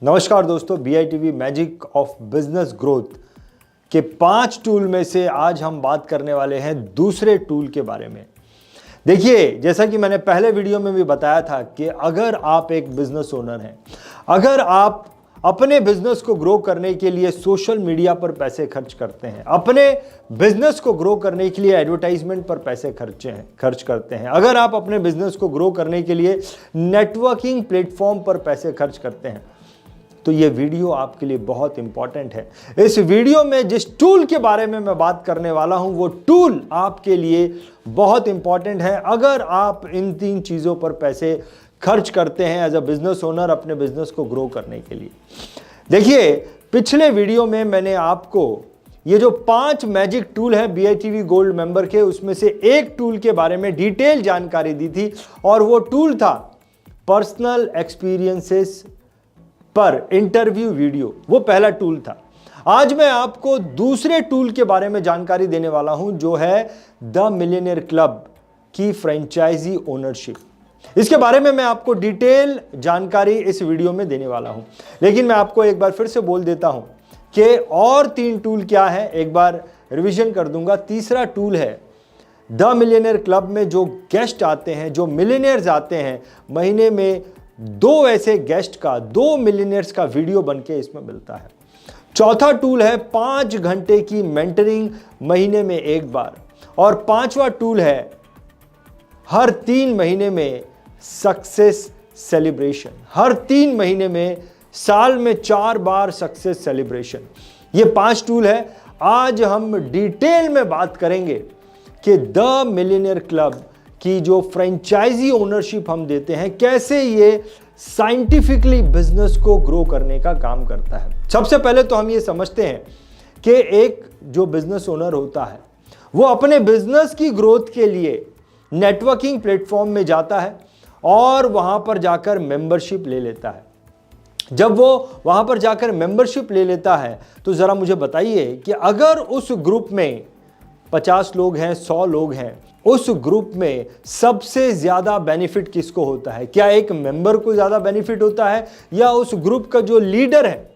नमस्कार दोस्तों, BITV magic of business growth के 5 टूल में से आज हम बात करने वाले हैं दूसरे टूल के बारे में। देखिए, जैसा कि मैंने पहले वीडियो में भी बताया था कि अगर आप एक बिजनेस ओनर हैं, अगर आप अपने बिजनेस को ग्रो करने के लिए सोशल मीडिया पर पैसे खर्च करते हैं, अपने बिजनेस को ग्रो करने के लिए एडवर्टाइजमेंट पर पैसे खर्च करते हैं, अगर आप अपने बिजनेस को ग्रो करने के लिए नेटवर्किंग प्लेटफॉर्म पर पैसे खर्च करते हैं, तो ये वीडियो आपके लिए बहुत इंपॉर्टेंट है। इस वीडियो में जिस टूल के बारे में मैं बात करने वाला हूं, वो टूल आपके लिए बहुत इंपॉर्टेंट है अगर आप इन 3 चीजों पर पैसे खर्च करते हैं एज अ बिजनेस ओनर अपने बिजनेस को ग्रो करने के लिए। देखिए, पिछले वीडियो में मैंने आपको ये जो 5 मैजिक टूल है BITV गोल्ड मेंबर के, उसमें से एक टूल के बारे में डिटेल जानकारी दी थी और वो टूल था पर्सनल एक्सपीरियंसेस पर इंटरव्यू वीडियो। वो पहला टूल था। आज मैं आपको दूसरे टूल के बारे में जानकारी देने वाला हूं, जो है द मिलियनेयर क्लब की फ्रेंचाइजी ओनरशिप। इसके बारे में मैं आपको डिटेल जानकारी इस वीडियो में देने वाला हूं, लेकिन मैं आपको एक बार फिर से बोल देता हूं कि और 3 टूल क्या है, एक बार रिवीजन कर दूंगा। तीसरा टूल है द मिलियनेयर क्लब में जो गेस्ट आते हैं, जो मिलियनेयर्स आते हैं, महीने में 2 ऐसे गेस्ट का, 2 मिलियनेयर्स का वीडियो बनके इसमें मिलता है। चौथा टूल है 5 घंटे की मेंटरिंग महीने में एक बार, और 5वां टूल है हर 3 महीने में सक्सेस सेलिब्रेशन। हर 3 महीने में, साल में 4 बार सक्सेस सेलिब्रेशन। ये 5 टूल है। आज हम डिटेल में बात करेंगे कि द मिलियनेयर क्लब की जो फ्रेंचाइजी ओनरशिप हम देते हैं, कैसे ये साइंटिफिकली बिजनेस को ग्रो करने का काम करता है। सबसे पहले तो हम ये समझते हैं कि एक जो बिजनेस ओनर होता है, वो अपने बिजनेस की ग्रोथ के लिए नेटवर्किंग प्लेटफॉर्म में जाता है और वहां पर जाकर मेंबरशिप ले लेता है। जब वो वहां पर जाकर मेंबरशिप ले लेता है, तो जरा मुझे बताइए कि अगर उस ग्रुप में 50 लोग हैं, 100 लोग हैं, उस ग्रुप में सबसे ज्यादा बेनिफिट किसको होता है? क्या एक मेंबर को ज्यादा बेनिफिट होता है, या उस ग्रुप का जो लीडर है,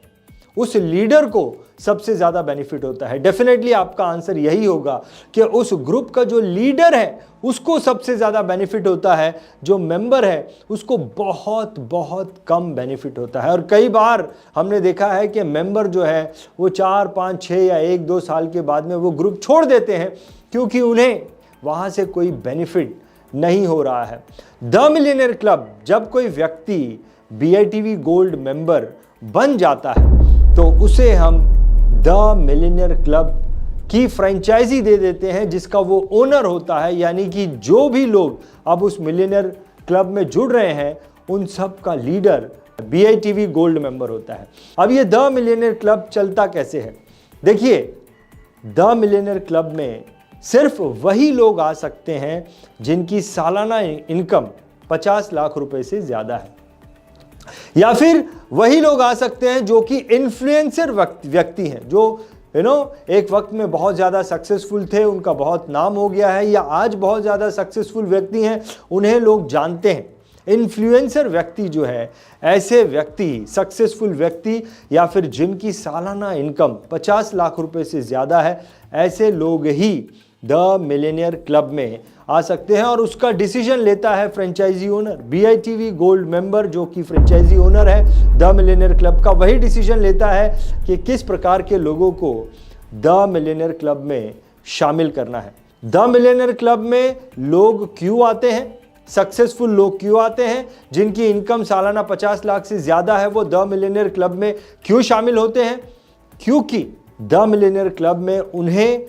उस लीडर को सबसे ज्यादा बेनिफिट होता है? डेफिनेटली आपका आंसर यही होगा कि उस ग्रुप का जो लीडर है उसको सबसे ज्यादा बेनिफिट होता है। जो मेंबर है उसको बहुत बहुत कम बेनिफिट होता है। और कई बार हमने देखा है कि मेंबर जो है वो 4, 5, 6 या 1-2 साल के बाद में वो ग्रुप छोड़ देते हैं, क्योंकि उन्हें वहां से कोई बेनिफिट नहीं हो रहा है। द मिलियनेयर क्लब, जब कोई व्यक्ति BITV गोल्ड मेंबर बन जाता है, तो उसे हम द मिलियनेयर क्लब की फ्रेंचाइजी दे देते हैं, जिसका वो ओनर होता है। यानी कि जो भी लोग अब उस मिलियनेयर क्लब में जुड़ रहे हैं, उन सब का लीडर BITV गोल्ड मेंबर होता है। अब ये द मिलियनेयर क्लब चलता कैसे है? देखिए, द मिलियनेयर क्लब में सिर्फ वही लोग आ सकते हैं जिनकी सालाना इनकम 50 लाख रुपए से ज्यादा है, या फिर वही लोग आ सकते हैं जो कि इन्फ्लुएंसर व्यक्ति हैं, जो एक वक्त में बहुत ज्यादा सक्सेसफुल थे, उनका बहुत नाम हो गया है, या आज बहुत ज्यादा सक्सेसफुल व्यक्ति हैं, उन्हें लोग जानते हैं। इन्फ्लुएंसर व्यक्ति जो है, ऐसे व्यक्ति, सक्सेसफुल व्यक्ति, या फिर जिनकी सालाना इनकम 50 लाख रुपए से ज्यादा है, ऐसे लोग ही द मिलियनेयर क्लब में आ सकते हैं। और उसका डिसीजन लेता है franchisee owner. BITV gold member जो कि फ्रेंचाइजी ओनर है द मिलियनेयर क्लब का, वही डिसीजन लेता है कि किस प्रकार के लोगों को द मिलियनेयर क्लब में शामिल करना है। द मिलियनेयर क्लब में लोग क्यों आते हैं? सक्सेसफुल लोग क्यों आते हैं? जिनकी इनकम सालाना 50 लाख से ज्यादा है, वो द मिलियनेयर क्लब में क्यों शामिल होते हैं? क्योंकि द मिलियनेयर क्लब में उन्हें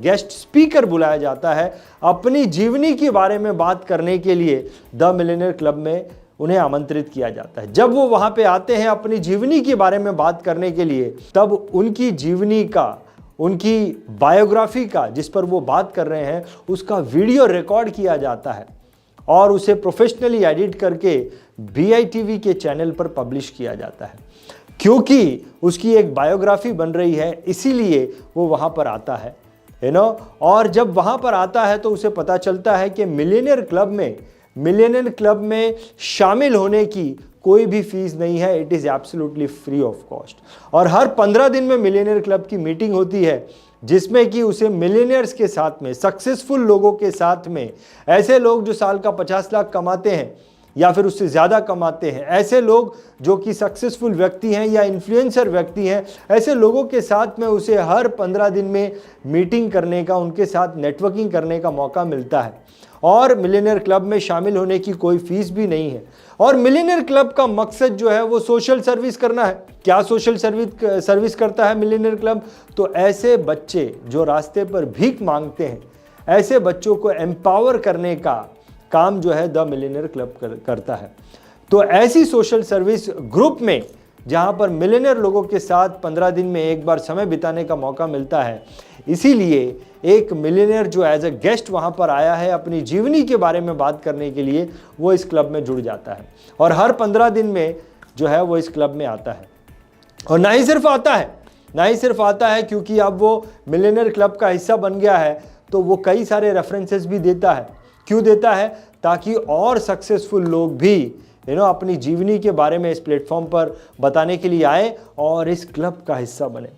गेस्ट स्पीकर बुलाया जाता है। अपनी जीवनी के बारे में बात करने के लिए द मिलियनेयर क्लब में उन्हें आमंत्रित किया जाता है। जब वो वहां पे आते हैं अपनी जीवनी के बारे में बात करने के लिए, तब उनकी जीवनी का, उनकी बायोग्राफी का, जिस पर वो बात कर रहे हैं, उसका वीडियो रिकॉर्ड किया जाता है और उसे प्रोफेशनली एडिट करके BITV के चैनल पर पब्लिश किया जाता है। क्योंकि उसकी एक बायोग्राफी बन रही है, इसीलिए वो वहां पर आता है, और जब वहां पर आता है तो उसे पता चलता है कि मिलियनेयर क्लब में शामिल होने की कोई भी फीस नहीं है, it is absolutely free of cost. और हर 15 दिन में मिलियनियर क्लब की मीटिंग होती है, जिसमें कि उसे मिलियनियर्स के साथ में, सक्सेसफुल लोगों के साथ में, ऐसे लोग जो साल का 50 लाख कमाते हैं या फिर उससे ज़्यादा कमाते हैं, ऐसे लोग जो कि सक्सेसफुल व्यक्ति हैं या इन्फ्लुएंसर व्यक्ति हैं, ऐसे लोगों के साथ में उसे हर 15 दिन में मीटिंग करने का, उनके साथ नेटवर्किंग करने का मौका मिलता है। और मिलियनियर क्लब में शामिल होने की कोई फीस भी नहीं है। और मिलियनियर क्लब का मकसद जो है वो सोशल सर्विस करना है। क्या सोशल सर्विस करता है मिलियनियर क्लब? तो ऐसे बच्चे जो रास्ते पर भीख मांगते हैं, ऐसे बच्चों को एम्पावर करने का काम जो है द मिलियनियर क्लब करता है। तो ऐसी सोशल सर्विस ग्रुप में जहां पर मिलियनियर लोगों के साथ 15 दिन में एक बार समय बिताने का मौका मिलता है, इसीलिए एक मिलियनियर जो एज अ गेस्ट वहां पर आया है अपनी जीवनी के बारे में बात करने के लिए, वो इस क्लब में जुड़ जाता है और हर 15 दिन में जो है वो इस क्लब में आता है। और ना ही सिर्फ आता है क्योंकि अब वो मिलियनियर क्लब का हिस्सा बन गया है, तो वो कई सारे रेफरेंसेस भी देता है। क्यों देता है? ताकि और सक्सेसफुल लोग भी अपनी जीवनी के बारे में इस प्लेटफॉर्म पर बताने के लिए आए और इस क्लब का हिस्सा बने।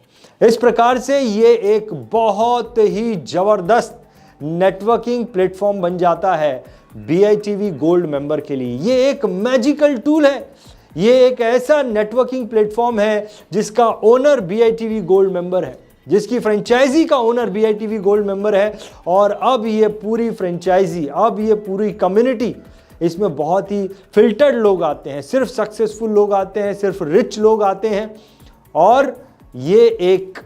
इस प्रकार से ये एक बहुत ही जबरदस्त नेटवर्किंग प्लेटफॉर्म बन जाता है BITV गोल्ड मेंबर के लिए। ये एक मैजिकल टूल है, ये एक ऐसा नेटवर्किंग प्लेटफॉर्म है जिसका ओनर BITV गोल्ड मेंबर है, जिसकी फ्रेंचाइजी का ओनर BITV गोल्ड मेंबर है। और अब ये पूरी फ्रेंचाइजी, अब ये पूरी कम्युनिटी, इसमें बहुत ही फिल्टर्ड लोग आते हैं, सिर्फ सक्सेसफुल लोग आते हैं, सिर्फ रिच लोग आते हैं। और ये एक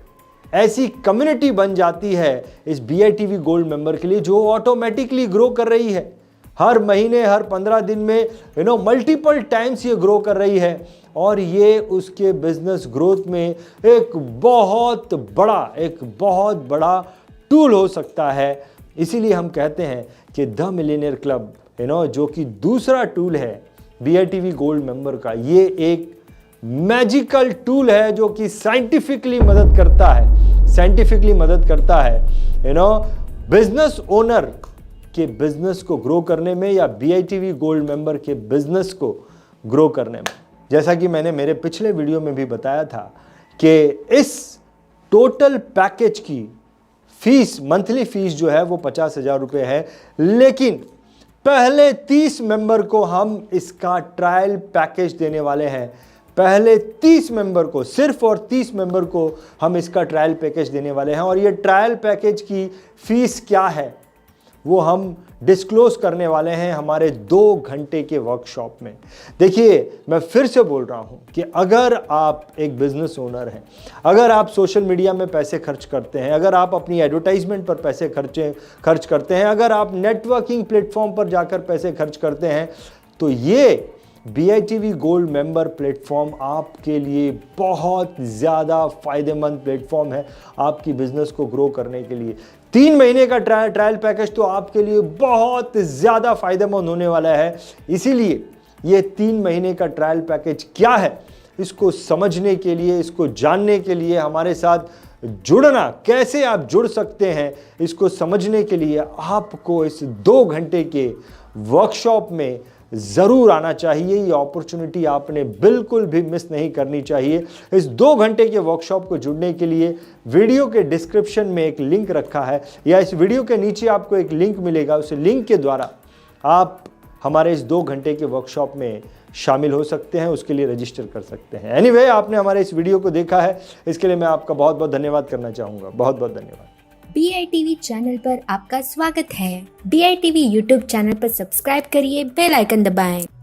ऐसी कम्युनिटी बन जाती है इस BITV गोल्ड मेंबर के लिए जो ऑटोमेटिकली ग्रो कर रही है। हर महीने, हर 15 दिन में मल्टीपल टाइम्स ये ग्रो कर रही है और ये उसके बिजनेस ग्रोथ में एक बहुत बड़ा टूल हो सकता है। इसीलिए हम कहते हैं कि द मिलियनियर क्लब जो कि दूसरा टूल है BITV गोल्ड मेंबर का, ये एक मैजिकल टूल है जो कि साइंटिफिकली मदद करता है बिजनेस ओनर के बिजनेस को ग्रो करने में या BITV गोल्ड मेंबर के बिजनेस को ग्रो करने में। जैसा कि मैंने मेरे पिछले वीडियो में भी बताया था कि इस टोटल पैकेज की फीस, मंथली फीस जो है वो 50,000 रुपये है, लेकिन पहले 30 मेंबर को हम इसका ट्रायल पैकेज देने वाले हैं। पहले 30 मेंबर को, सिर्फ और 30 मेंबर को हम इसका ट्रायल पैकेज देने वाले हैं। और ये ट्रायल पैकेज की फीस क्या है वो हम डिस्क्लोज करने वाले हैं हमारे 2 घंटे के वर्कशॉप में। देखिए, मैं फिर से बोल रहा हूं कि अगर आप एक बिजनेस ओनर हैं, अगर आप सोशल मीडिया में पैसे खर्च करते हैं, अगर आप अपनी एडवर्टाइजमेंट पर पैसे खर्च करते हैं, अगर आप नेटवर्किंग प्लेटफॉर्म पर जाकर पैसे खर्च करते हैं, तो ये BITV गोल्ड मेंबर प्लेटफॉर्म आपके लिए बहुत ज़्यादा फायदेमंद प्लेटफॉर्म है आपकी बिजनेस को ग्रो करने के लिए। 3 महीने का ट्रायल पैकेज तो आपके लिए बहुत ज़्यादा फायदेमंद होने वाला है। इसीलिए ये 3 महीने का ट्रायल पैकेज क्या है, इसको समझने के लिए, इसको जानने के लिए, हमारे साथ जुड़ना, कैसे आप जुड़ सकते हैं, इसको समझने के लिए आपको इस 2 घंटे के वर्कशॉप में ज़रूर आना चाहिए। ये अपॉर्चुनिटी आपने बिल्कुल भी मिस नहीं करनी चाहिए। इस 2 घंटे के वर्कशॉप को जुड़ने के लिए वीडियो के डिस्क्रिप्शन में एक लिंक रखा है या इस वीडियो के नीचे आपको एक लिंक मिलेगा। उस लिंक के द्वारा आप हमारे इस 2 घंटे के वर्कशॉप में शामिल हो सकते हैं, उसके लिए रजिस्टर कर सकते हैं। एनीवे, आपने हमारे इस वीडियो को देखा है, इसके लिए मैं आपका बहुत बहुत धन्यवाद करना चाहूँगा। बहुत बहुत धन्यवाद। BITV चैनल पर आपका स्वागत है। BITV YouTube चैनल पर सब्सक्राइब करिए, बेल आइकन दबाएं।